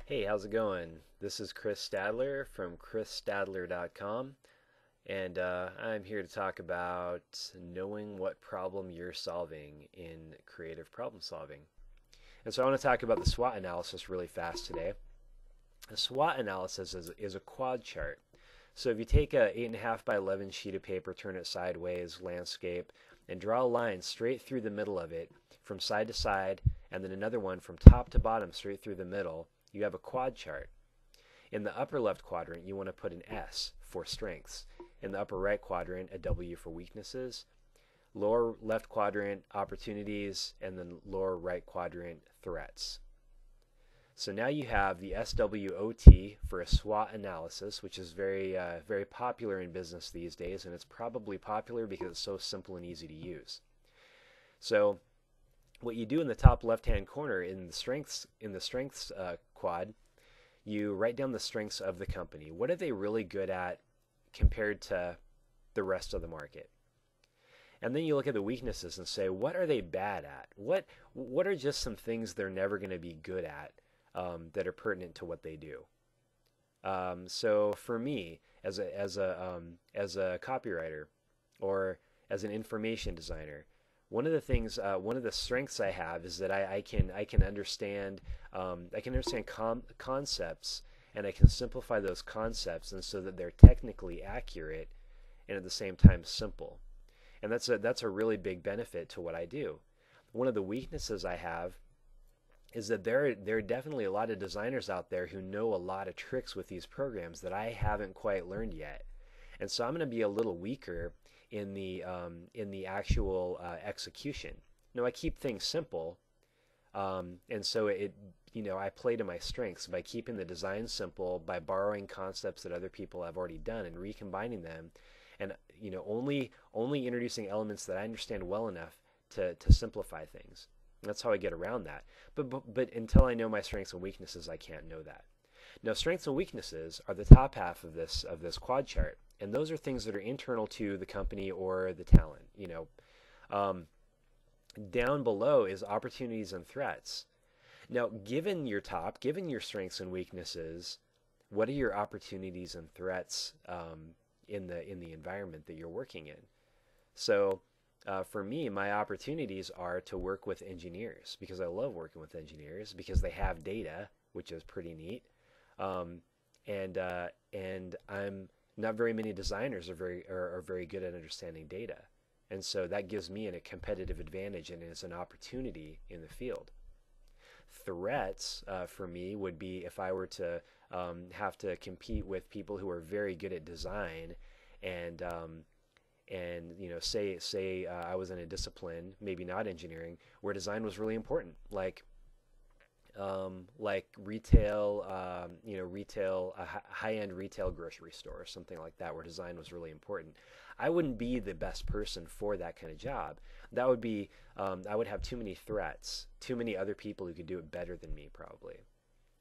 Hey, how's it going? This is Chris Stadler from chrisstadler.com, and I'm here to talk about knowing what problem you're solving in creative problem solving. And so I want to talk about the SWOT analysis really fast today. The SWOT analysis is a quad chart. So if you take a 8.5 by 11 sheet of paper, turn it sideways, landscape, and draw a line straight through the middle of it from side to side, and then another one from top to bottom straight through the middle, you have a quad chart. In the upper left quadrant, you want to put an S for strengths. In the upper right quadrant, a W for weaknesses. Lower left quadrant, opportunities, and then lower right quadrant, threats. So now you have the SWOT for a SWOT analysis, which is very popular in business these days, and it's probably popular because it's so simple and easy to use. So what you do in the top left-hand corner in the strengths quad, you write down the strengths of the company. What are they really good at compared to the rest of the market? And then you look at the weaknesses and say, what are they bad at? What are just some things they're never going to be good at that are pertinent to what they do? So for me, as a copywriter or as an information designer, one of the things, one of the strengths I have is that I can understand concepts, and I can simplify those concepts and so that they're technically accurate and at the same time simple. And that's a really big benefit to what I do. One of the weaknesses I have is that there are definitely a lot of designers out there who know a lot of tricks with these programs that I haven't quite learned yet. And so I'm going to be a little weaker in the actual execution. Now I keep things simple, and so I play to my strengths by keeping the design simple, by borrowing concepts that other people have already done and recombining them, and only introducing elements that I understand well enough to simplify things. That's how I get around that. But until I know my strengths and weaknesses, I can't know that. Now, strengths and weaknesses are the top half of this quad chart, and those are things that are internal to the company or the talent. Down below is opportunities and threats. Now, given your strengths and weaknesses, what are your opportunities and threats in the environment that you're working in? So, for me, my opportunities are to work with engineers because I love working with engineers because they have data, which is pretty neat. Um, and I'm not very many designers are very good at understanding data, and so that gives me a competitive advantage and is an opportunity in the field. Threats for me would be if I were to have to compete with people who are very good at design, and say I was in a discipline, maybe not engineering, where design was really important, like retail, a high-end retail grocery store or something like that, where design was really important. I wouldn't be the best person for that kind of job. That would be, I would have too many threats, too many other people who could do it better than me probably.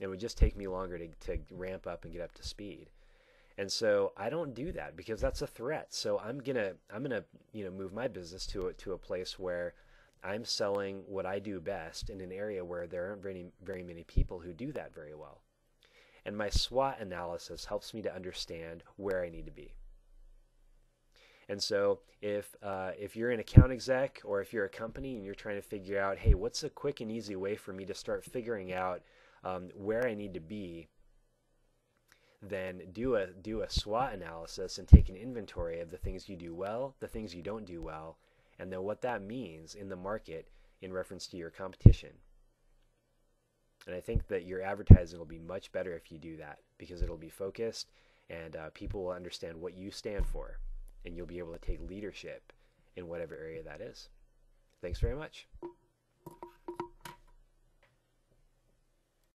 It would just take me longer to ramp up and get up to speed. And so I don't do that because that's a threat. So I'm gonna move my business to a place where I'm selling what I do best in an area where there aren't very many people who do that very well. And my SWOT analysis helps me to understand where I need to be. And so if you're an account exec or if you're a company and you're trying to figure out, hey, what's a quick and easy way for me to start figuring out where I need to be, then do a SWOT analysis and take an inventory of the things you do well, the things you don't do well, and then what that means in the market in reference to your competition. And I think that your advertising will be much better if you do that because it'll be focused, and people will understand what you stand for, and you'll be able to take leadership in whatever area that is. Thanks very much.